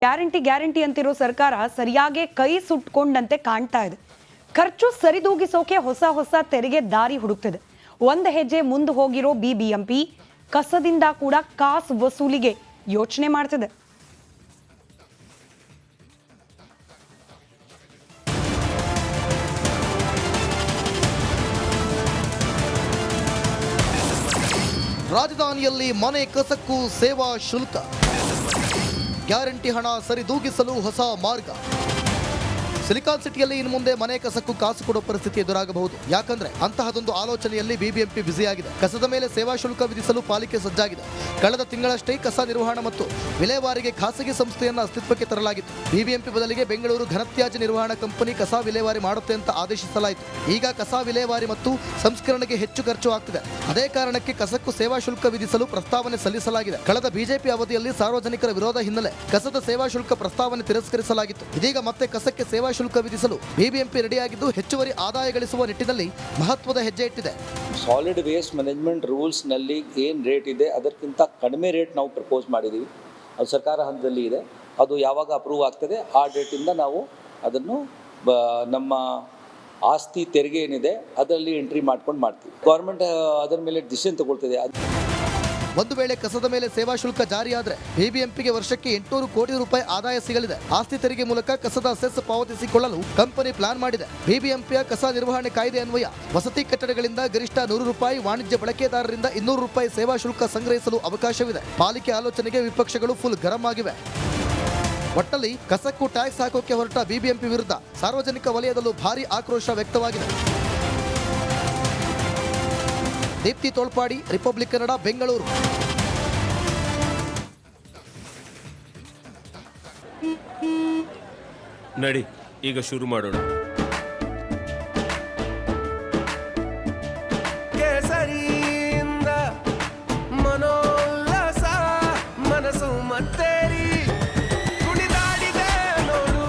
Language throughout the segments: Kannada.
ಗ್ಯಾರಂಟಿ ಅಂತಿರೋ ಸರ್ಕಾರ ಸರಿಯಾಗಿ ಕೈ ಸುಟ್ಕೊಂಡಂತೆ ಕಾಣ್ತಾ ಇದೆ. ಖರ್ಚು ಸರಿದೂಗಿಸೋಕೆ ಹೊಸ ತೆರಿಗೆ ದಾರಿ ಹುಡುಕ್ತಿದೆ. ಒಂದು ಹೆಜ್ಜೆ ಮುಂದೆ ಹೋಗಿರೋ ಬಿಬಿಎಂಪಿ ಕಸದಿಂದ ಕೂಡ ಕಾಸು ವಸೂಲಿಗೆ ಯೋಚನೆ ಮಾಡ್ತಿದೆ. ರಾಜಧಾನಿಯಲ್ಲಿ ಮನೆ ಕಸಕ್ಕೂ ಸೇವಾ ಶುಲ್ಕ, ಗ್ಯಾರಂಟಿ ಹಣ ಸರಿದೂಗಿಸಲು ಹೊಸ ಮಾರ್ಗ. ಸಿಲಿಕಾನ್ ಸಿಟಿಯಲ್ಲಿ ಇನ್ನು ಮುಂದೆ ಮನೆ ಕಸಕ್ಕೂ ಕಾಸು ಕೊಡೋ ಪರಿಸ್ಥಿತಿ ಎದುರಾಗಬಹುದು. ಯಾಕಂದ್ರೆ ಅಂತಹದೊಂದು ಆಲೋಚನೆಯಲ್ಲಿ ಬಿಬಿಎಂಪಿ ಬ್ಯುಸಿಯಾಗಿದೆ. ಕಸದ ಮೇಲೆ ಸೇವಾ ಶುಲ್ಕ ವಿಧಿಸಲು ಪಾಲಿಕೆ ಸಜ್ಜಾಗಿದೆ. ಕಳೆದ ತಿಂಗಳಷ್ಟೇ ಕಸ ನಿರ್ವಹಣಾ ಮತ್ತು ವಿಲೇವಾರಿಗೆ ಖಾಸಗಿ ಸಂಸ್ಥೆಯನ್ನು ಅಸ್ತಿತ್ವಕ್ಕೆ ತರಲಾಗಿತ್ತು. ಬಿಬಿಎಂಪಿ ಬದಲಿಗೆ ಬೆಂಗಳೂರು ಘನತ್ಯಾಜ್ಯ ನಿರ್ವಹಣಾ ಕಂಪನಿ ಕಸ ವಿಲೇವಾರಿ ಮಾಡುತ್ತೆ ಅಂತ ಆದೇಶಿಸಲಾಯಿತು. ಈಗ ಕಸ ವಿಲೇವಾರಿ ಮತ್ತು ಸಂಸ್ಕರಣೆಗೆ ಹೆಚ್ಚು ಖರ್ಚು ಆಗ್ತಿದೆ. ಅದೇ ಕಾರಣಕ್ಕೆ ಕಸಕ್ಕೂ ಸೇವಾ ಶುಲ್ಕ ವಿಧಿಸಲು ಪ್ರಸ್ತಾವನೆ ಸಲ್ಲಿಸಲಾಗಿದೆ. ಕಳೆದ ಬಿಜೆಪಿ ಅವಧಿಯಲ್ಲಿ ಸಾರ್ವಜನಿಕರ ವಿರೋಧ ಹಿನ್ನೆಲೆ ಕಸದ ಸೇವಾ ಶುಲ್ಕ ಪ್ರಸ್ತಾವನೆ ತಿರಸ್ಕರಿಸಲಾಗಿತ್ತು. ಇದೀಗ ಮತ್ತೆ ಕಸಕ್ಕೆ ಸೇವಾ ಶುಲ್ಕ ವಿಧಿಸಲು ಬಿಬಿಎಂಪಿ ರೆಡಿಯಾಗಿದ್ದು ಹೆಚ್ಚುವರಿ ಆದಾಯ ಗಳಿಸುವ ನಿಟ್ಟಿನಲ್ಲಿ ಮಹತ್ವದ ಹೆಜ್ಜೆ ಇಟ್ಟಿದೆ. ಸಾಲಿಡ್ ವೇಸ್ಟ್ ಮ್ಯಾನೇಜ್ಮೆಂಟ್ ರೂಲ್ಸ್ ನಲ್ಲಿ ಏನು ರೇಟ್ ಇದೆ ಅದಕ್ಕಿಂತ ಕಡಿಮೆ ರೇಟ್ ನಾವು ಪ್ರಪೋಸ್ ಮಾಡಿದ್ದೀವಿ. ಅದು ಸರ್ಕಾರ ಹಂತದಲ್ಲಿ ಇದೆ. ಅದು ಯಾವಾಗ ಅಪ್ರೂವ್ ಆಗ್ತದೆ ಆ ಡೇಟಿಂದ ನಾವು ಅದನ್ನು ನಮ್ಮ ಆಸ್ತಿ ತೆರಿಗೆ ಏನಿದೆ ಅದರಲ್ಲಿ ಎಂಟ್ರಿ ಮಾಡ್ಕೊಂಡು ಮಾಡ್ತೀವಿ. ಗೌರ್ಮೆಂಟ್ ಅದರ ಮೇಲೆ ಡಿಸಿಷನ್ ತಗೊಳ್ತಿದೆ. ಒಂದು ವೇಳೆ ಕಸದ ಮೇಲೆ ಸೇವಾ ಶುಲ್ಕ ಜಾರಿಯಾದರೆ ಬಿಬಿಎಂಪಿಗೆ ವರ್ಷಕ್ಕೆ 800 ಕೋಟಿ ರೂಪಾಯಿ ಆದಾಯ ಸಿಗಲಿದೆ. ಆಸ್ತಿ ತೆರಿಗೆ ಮೂಲಕ ಕಸದ ಸೆಸ್ ಪಾವತಿಸಿಕೊಳ್ಳಲು ಕಂಪನಿ ಪ್ಲಾನ್ ಮಾಡಿದೆ. ಬಿಬಿಎಂಪಿಯ ಕಸ ನಿರ್ವಹಣೆ ಕಾಯ್ದೆ ಅನ್ವಯ ವಸತಿ ಕಟ್ಟಡಗಳಿಂದ ಗರಿಷ್ಠ 100 ರೂಪಾಯಿ, ವಾಣಿಜ್ಯ ಬಳಕೆದಾರರಿಂದ 200 ರೂಪಾಯಿ ಸೇವಾ ಶುಲ್ಕ ಸಂಗ್ರಹಿಸಲು ಅವಕಾಶವಿದೆ. ಪಾಲಿಕೆ ಆಲೋಚನೆಗೆ ವಿಪಕ್ಷಗಳು ಫುಲ್ ಗರಂ ಆಗಿವೆ. ಒಟ್ಟಲ್ಲಿ ಕಸಕ್ಕೂ ಟ್ಯಾಕ್ಸ್ ಹಾಕೋಕೆ ಹೊರಟ ಬಿಬಿಎಂಪಿ ವಿರುದ್ಧ ಸಾರ್ವಜನಿಕ ವಲಯದಲ್ಲೂ ಭಾರಿ ಆಕ್ರೋಶ ವ್ಯಕ್ತವಾಗಿದೆ. ದೀಪ್ತಿ ತೋಳ್ಪಾಡಿ, ರಿಪಬ್ಲಿಕ್ ಕನ್ನಡ, ಬೆಂಗಳೂರು. ನಡಿ ಈಗ ಶುರು ಮಾಡೋಣ. ಕೇಸರಿಯಿಂದ ಮನೋಲ್ಲಾಸ ಮನಸ್ಸು ಮತ್ತೇರಿ ಕುಣಿದಾಡಿದೆ ನೋಡು,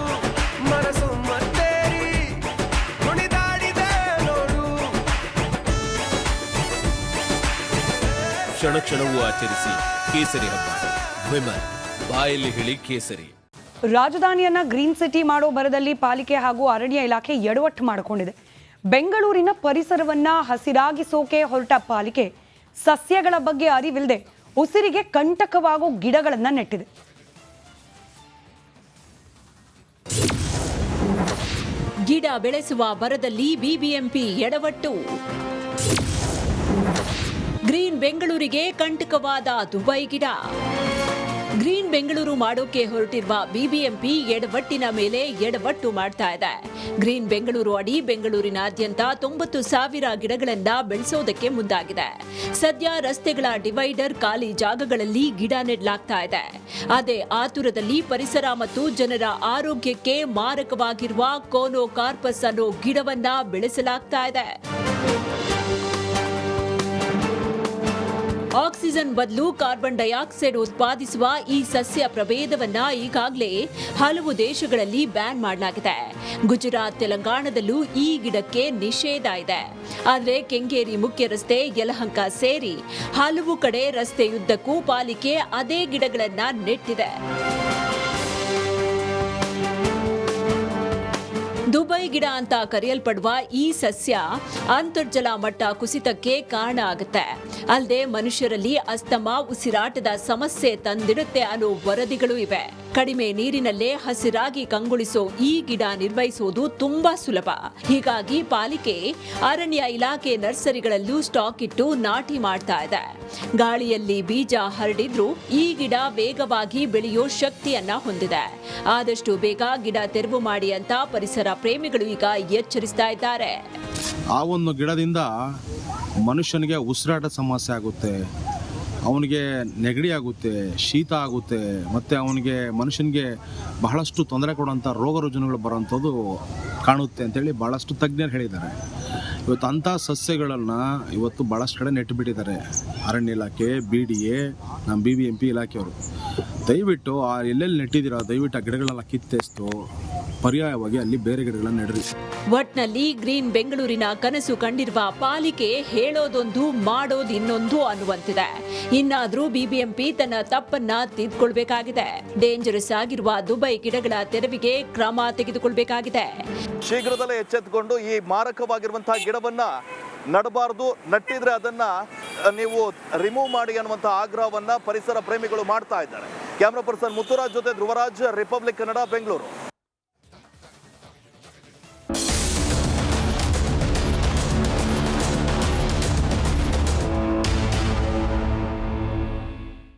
ಮನಸ್ಸು ಮತ್ತೇರಿ ಕುಣಿದಾಡಿದೆ ನೋಡು. ಕ್ಷಣ ಕ್ಷಣವೂ ಆಚರಿಸಿ ಕೇಸರಿ ಹಬ್ಬ. ವಿಮಲ್ ಬಾಯಲ್ಲಿ ಹೇಳಿ ಕೇಸರಿ. ರಾಜಧಾನಿಯನ್ನ ಗ್ರೀನ್ ಸಿಟಿ ಮಾಡೋ ಬರದಲ್ಲಿ ಪಾಲಿಕೆ ಹಾಗೂ ಅರಣ್ಯ ಇಲಾಖೆ ಎಡವಟ್ಟು ಮಾಡಿಕೊಂಡಿದೆ. ಬೆಂಗಳೂರಿನ ಪರಿಸರವನ್ನ ಹಸಿರಾಗಿಸೋಕೆ ಹೊರಟ ಪಾಲಿಕೆ ಸಸ್ಯಗಳ ಬಗ್ಗೆ ಅರಿವಿಲ್ಲದೆ ಉಸಿರಿಗೆ ಕಂಟಕವಾಗೋ ಗಿಡಗಳನ್ನ ನೆಟ್ಟಿದೆ. ಗಿಡ ಬೆಳೆಸುವ ಬರದಲ್ಲಿ ಬಿಬಿಎಂಪಿ ಎಡವಟ್ಟು. ಗ್ರೀನ್ ಬೆಂಗಳೂರಿಗೆ ಕಂಟಕವಾದ ದುಬೈ ಗಿಡ. ಗ್ರೀನ್ ಬೆಂಗಳೂರು ಮಾಡೋಕೆ ಹೊರಟಿರುವ ಬಿಬಿಎಂಪಿ ಎಡವಟ್ಟಿನ ಮೇಲೆ ಎಡವಟ್ಟು ಮಾಡ್ತಾ ಇದೆ. ಗ್ರೀನ್ ಬೆಂಗಳೂರು ಅಡಿ ಬೆಂಗಳೂರಿನಾದ್ಯಂತ 90,000 ಗಿಡಗಳನ್ನ ಬೆಳೆಸೋದಕ್ಕೆ ಮುಂದಾಗಿದೆ. ಸದ್ಯ ರಸ್ತೆಗಳ ಡಿವೈಡರ್, ಖಾಲಿ ಜಾಗಗಳಲ್ಲಿ ಗಿಡ ನೆಡಲಾಗ್ತಾ ಇದೆ. ಅದೇ ಆತುರದಲ್ಲಿ ಪರಿಸರ ಮತ್ತು ಜನರ ಆರೋಗ್ಯಕ್ಕೆ ಮಾರಕವಾಗಿರುವ ಕೋನೋಕಾರ್ಪಸ್ ಅನ್ನೋ ಗಿಡವನ್ನ ಬೆಳೆಸಲಾಗ್ತಾ ಇದೆ. ಆಕ್ಸಿಜನ್ ಬದಲು ಕಾರ್ಬನ್ ಡೈಆಕ್ಸೈಡ್ ಉತ್ಪಾದಿಸುವ ಈ ಸಸ್ಯ ಪ್ರಭೇದವನ್ನ ಈಗಾಗಲೇ ಹಲವು ದೇಶಗಳಲ್ಲಿ ಬ್ಯಾನ್ ಮಾಡಲಾಗಿದೆ. ಗುಜರಾತ್, ತೆಲಂಗಾಣದಲ್ಲೂ ಈ ಗಿಡಕ್ಕೆ ನಿಷೇಧ ಇದೆ. ಆದರೆ ಕೆಂಗೇರಿ ಮುಖ್ಯ ರಸ್ತೆ, ಯಲಹಂಕ ಸೇರಿ ಹಲವು ಕಡೆ ರಸ್ತೆಯುದ್ದಕ್ಕೂ ಪಾಲಿಕೆ ಅದೇ ಗಿಡಗಳನ್ನ ನೆಟ್ಟಿದೆ. ದುಬೈ ಗಿಡ ಅಂತ ಕರೆಯಲ್ಪಡುವ ಈ ಸಸ್ಯ ಅಂತರ್ಜಲ ಮಟ್ಟ ಕುಸಿತಕ್ಕೆ ಕಾರಣ ಆಗುತ್ತೆ. ಅಲ್ಲದೆ ಮನುಷ್ಯರಲ್ಲಿ ಅಸ್ತಮಾ, ಉಸಿರಾಟದ ಸಮಸ್ಯೆ ತಂದಿಡುತ್ತೆ ಅನ್ನೋ ವರದಿಗಳು ಇವೆ. ಕಡಿಮೆ ನೀರಿನಲ್ಲೇ ಹಸಿರಾಗಿ ಕಂಗೊಳಿಸೋ ಈ ಗಿಡ ನಿರ್ವಹಿಸುವುದು ತುಂಬಾ ಸುಲಭ. ಹೀಗಾಗಿ ಪಾಲಿಕೆ ಅರಣ್ಯ ಇಲಾಖೆ ನರ್ಸರಿಗಳಲ್ಲೂ ಸ್ಟಾಕ್ ಇಟ್ಟು ನಾಟಿ ಮಾಡ್ತಾ ಇದೆ. ಗಾಳಿಯಲ್ಲಿ ಬೀಜ ಹರಡಿದ್ರೂ ಈ ಗಿಡ ವೇಗವಾಗಿ ಬೆಳೆಯೋ ಶಕ್ತಿಯನ್ನ ಹೊಂದಿದೆ. ಆದಷ್ಟು ಬೇಗ ಗಿಡ ತೆರವು ಮಾಡಿ ಅಂತ ಪರಿಸರ ಪ್ರೇಮಿಗಳು ಈಗ ಎಚ್ಚರಿಸ್ತಾ ಇದ್ದಾರೆ. ಆ ಒಂದು ಗಿಡದಿಂದ ಮನುಷ್ಯನಿಗೆ ಉಸಿರಾಟ ಸಮಸ್ಯೆ ಆಗುತ್ತೆ, ಅವನಿಗೆ ನೆಗಡಿ ಆಗುತ್ತೆ, ಶೀತ ಆಗುತ್ತೆ, ಮತ್ತು ಅವನಿಗೆ ಮನುಷ್ಯನಿಗೆ ಬಹಳಷ್ಟು ತೊಂದರೆ ಕೊಡುವಂಥ ರೋಗ ರುಜಿನಗಳು ಬರೋವಂಥದ್ದು ಕಾಣುತ್ತೆ ಅಂತೇಳಿ ಭಾಳಷ್ಟು ತಜ್ಞರು ಹೇಳಿದ್ದಾರೆ. ಇವತ್ತು ಅಂಥ ಸಸ್ಯಗಳನ್ನು ಇವತ್ತು ಭಾಳಷ್ಟು ಕಡೆ ನೆಟ್ಟುಬಿಟ್ಟಿದ್ದಾರೆ. ಅರಣ್ಯ ಇಲಾಖೆ, BDA, ನಮ್ಮ BBMP ಇಲಾಖೆಯವರು. ದಯವಿಟ್ಟು ಎಲ್ಲೆಲ್ಲಿ ನೆಟ್ಟಿದ್ದೀರೋ ದಯವಿಟ್ಟು ಆ ಗಿಡಗಳೆಲ್ಲ ಕಿತ್ತೆಸ್ತು ಪರ್ಯಾಯವಾಗಿ ಅಲ್ಲಿ ಬೇರೆ ಗಿಡಗಳನ್ನು ನೆಡ್ರಿ. ಒಟ್ನಲ್ಲಿ ಗ್ರೀನ್ ಬೆಂಗಳೂರಿನ ಕನಸು ಕಂಡಿರುವ ಪಾಲಿಕೆ ಹೇಳೋದೊಂದು ಮಾಡೋದು ಇನ್ನೊಂದು ಅನ್ನುವಂತಿದೆ. ಇನ್ನಾದ್ರೂ ಬಿಬಿಎಂಪಿ ತನ್ನ ತಪ್ಪನ್ನ ತಿದ್ದುಕೊಳ್ಬೇಕಾಗಿದೆ. ಡೇಂಜರಸ್ ಆಗಿರುವ ದುಬೈ ಗಿಡಗಳ ತೆರವಿಗೆ ಕ್ರಮ ತೆಗೆದುಕೊಳ್ಬೇಕಾಗಿದೆ. ಶೀಘ್ರದಲ್ಲೇ ಎಚ್ಚೆತ್ತುಕೊಂಡು ಈ ಮಾರಕವಾಗಿರುವಂತಹ ಗಿಡವನ್ನ ನಡಬಾರದು, ನಟ್ಟಿದ್ರೆ ಅದನ್ನ ನೀವು ರಿಮೂವ್ ಮಾಡಿ ಅನ್ನುವಂಥ ಆಗ್ರಹವನ್ನ ಪರಿಸರ ಪ್ರೇಮಿಗಳು ಮಾಡ್ತಾ ಇದ್ದಾರೆ. ಕ್ಯಾಮ್ರಾ ಪರ್ಸನ್ ಮುತ್ತುರಾಜ್ ಜೊತೆ ಧ್ರುವರಾಜ್, ರಿಪಬ್ಲಿಕ್ ಕನ್ನಡ, ಬೆಂಗಳೂರು.